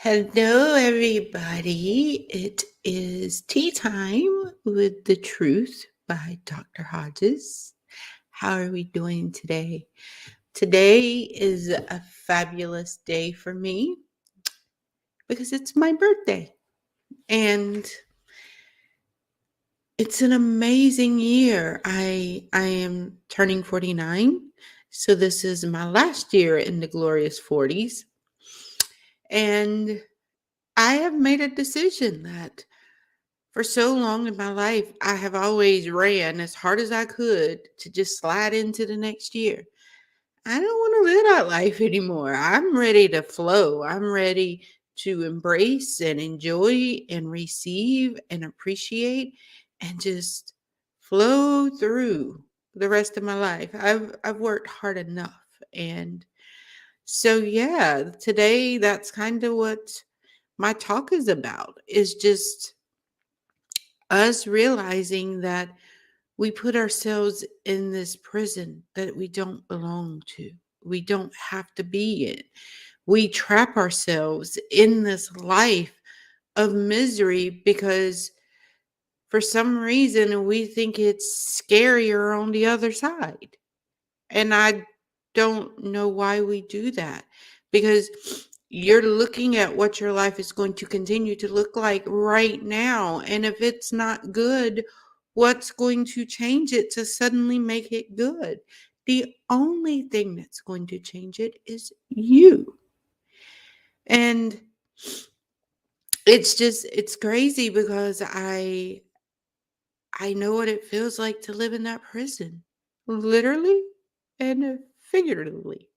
Hello, everybody. It is tea time with the truth by Dr. Hodges. How are we doing today? Today is a fabulous day for me because it's my birthday and it's an amazing year. I am turning 49. So this is my last year in the glorious 40s. And I have made a decision that for so long in my life, I have always ran as hard as I could to just slide into the next year. I don't want to live that life anymore. I'm ready to flow. I'm ready to embrace and enjoy and receive and appreciate and just flow through the rest of my life. I've worked hard enough. And so yeah, today that's kind of what my talk is about, is just us realizing that we put ourselves in this prison that we don't belong to. We don't have to be in. We trap ourselves in this life of misery because for some reason we think it's scarier on the other side. And I don't know why we do that, because you're looking at what your life is going to continue to look like right now. And if it's not good, what's going to change it to suddenly make it good? The only thing that's going to change it is you. And it's crazy because I know what it feels like to live in that prison, literally and figuratively.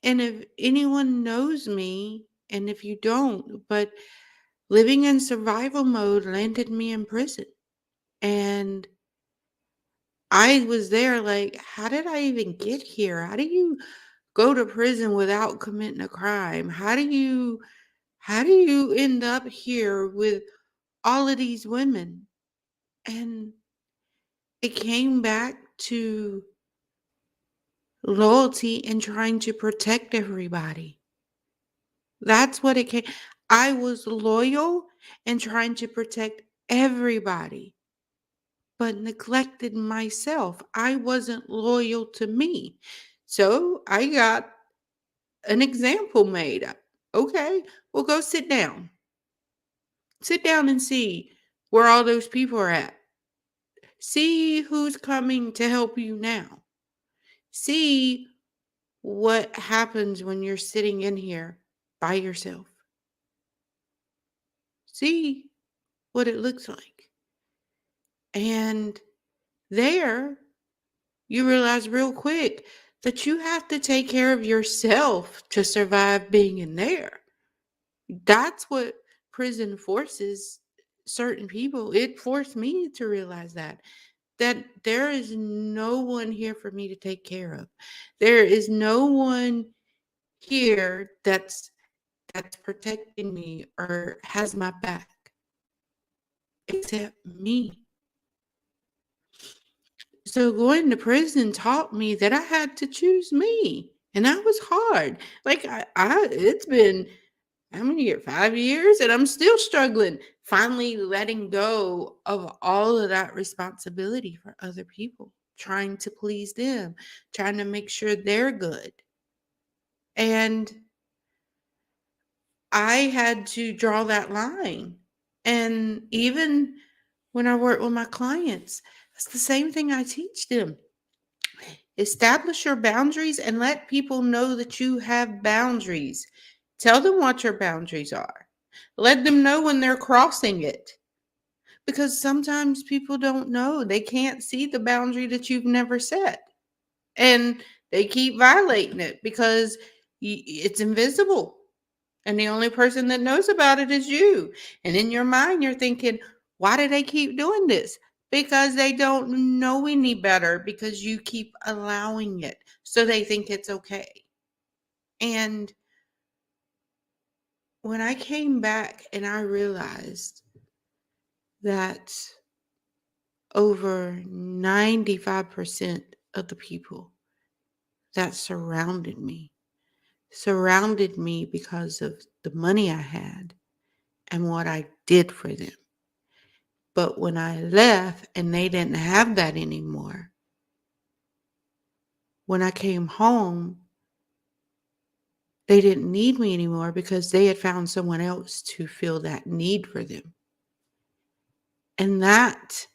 And if anyone knows me, and if you don't, but living in survival mode landed me in prison. And I was there like, how did I even get here? How do you go to prison without committing a crime? How do you end up here with all of these women? And it came back to loyalty and trying to protect everybody. That's what it came. I was loyal and trying to protect everybody, but neglected myself. I wasn't loyal to me. So I got an example made up. Okay, well, go sit down. Sit down and see where all those people are at. See who's coming to help you now. See what happens when you're sitting in here by yourself. See what it looks like. And there, you realize real quick that you have to take care of yourself to survive being in there. That's what prison forces certain people. It forced me to realize that there is no one here for me to take care of. There is no one here that's protecting me or has my back except me. So going to prison taught me that I had to choose me, and that was hard. Like it's been how many years? 5 years, and I'm still struggling. Finally, letting go of all of that responsibility for other people, trying to please them, trying to make sure they're good, and I had to draw that line. And even when I work with my clients, it's the same thing I teach them. Establish your boundaries and let people know that you have boundaries. Tell them what your boundaries are. Let them know when they're crossing it. Because sometimes people don't know. They can't see the boundary that you've never set. And they keep violating it because it's invisible. And the only person that knows about it is you. And in your mind, you're thinking, why do they keep doing this? Because they don't know any better, because you keep allowing it. So they think it's okay. And when I came back and I realized that over 95% of the people that surrounded me surrounded me because of the money I had and what I did for them. But when I left and they didn't have that anymore, when I came home, they didn't need me anymore because they had found someone else to fill that need for them. And that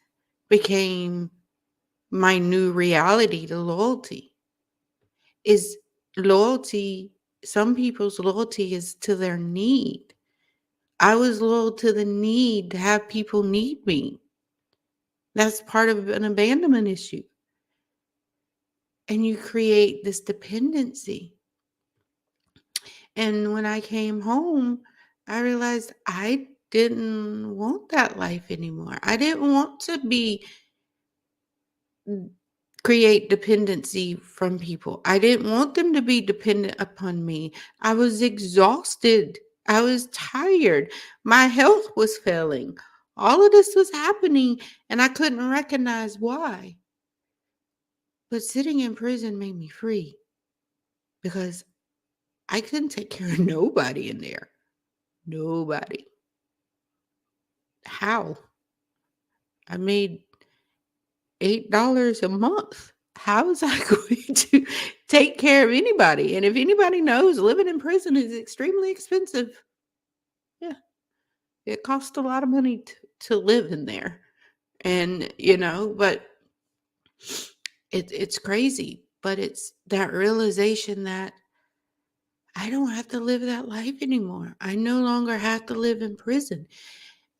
became my new reality to loyalty. Is loyalty, some people's loyalty is to their need. I was loyal to the need to have people need me. That's part of an abandonment issue. And you create this dependency. And when I came home, I realized I didn't want that life anymore. I didn't want to be create dependency from people. I didn't want them to be dependent upon me. I was exhausted. I was tired. My health was failing. All of this was happening and I couldn't recognize why. But sitting in prison made me free because I couldn't take care of nobody in there. Nobody. How? I made $8 a month. How is I going to take care of anybody? And if anybody knows, living in prison is extremely expensive. Yeah, it costs a lot of money to live in there. And, but it's crazy. But it's that realization that I don't have to live that life anymore. I no longer have to live in prison.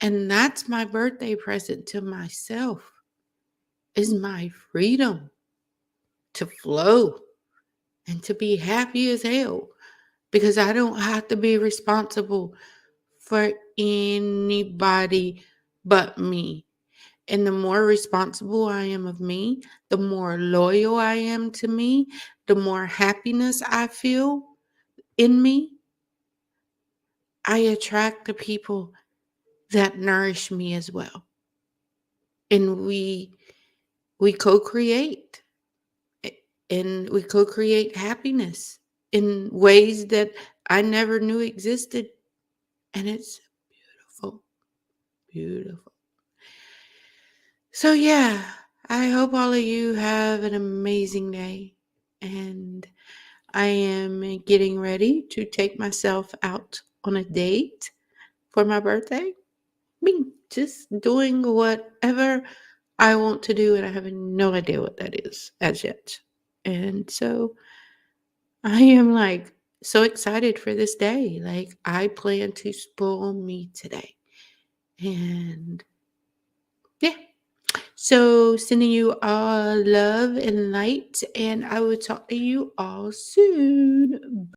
And that's my birthday present to myself is my freedom to flow and to be happy as hell because I don't have to be responsible for anybody but me. And the more responsible I am of me, the more loyal I am to me, the more happiness I feel in me, I attract the people that nourish me as well. And we co-create and we co-create happiness in ways that I never knew existed. And it's beautiful, beautiful. So, yeah, I hope all of you have an amazing day. And I am getting ready to take myself out on a date for my birthday. Me just doing whatever I want to do, and I have no idea what that is as yet. And so I am like so excited for this day. Like, I plan to spoil me today. And yeah. So, sending you all love and light, and I will talk to you all soon.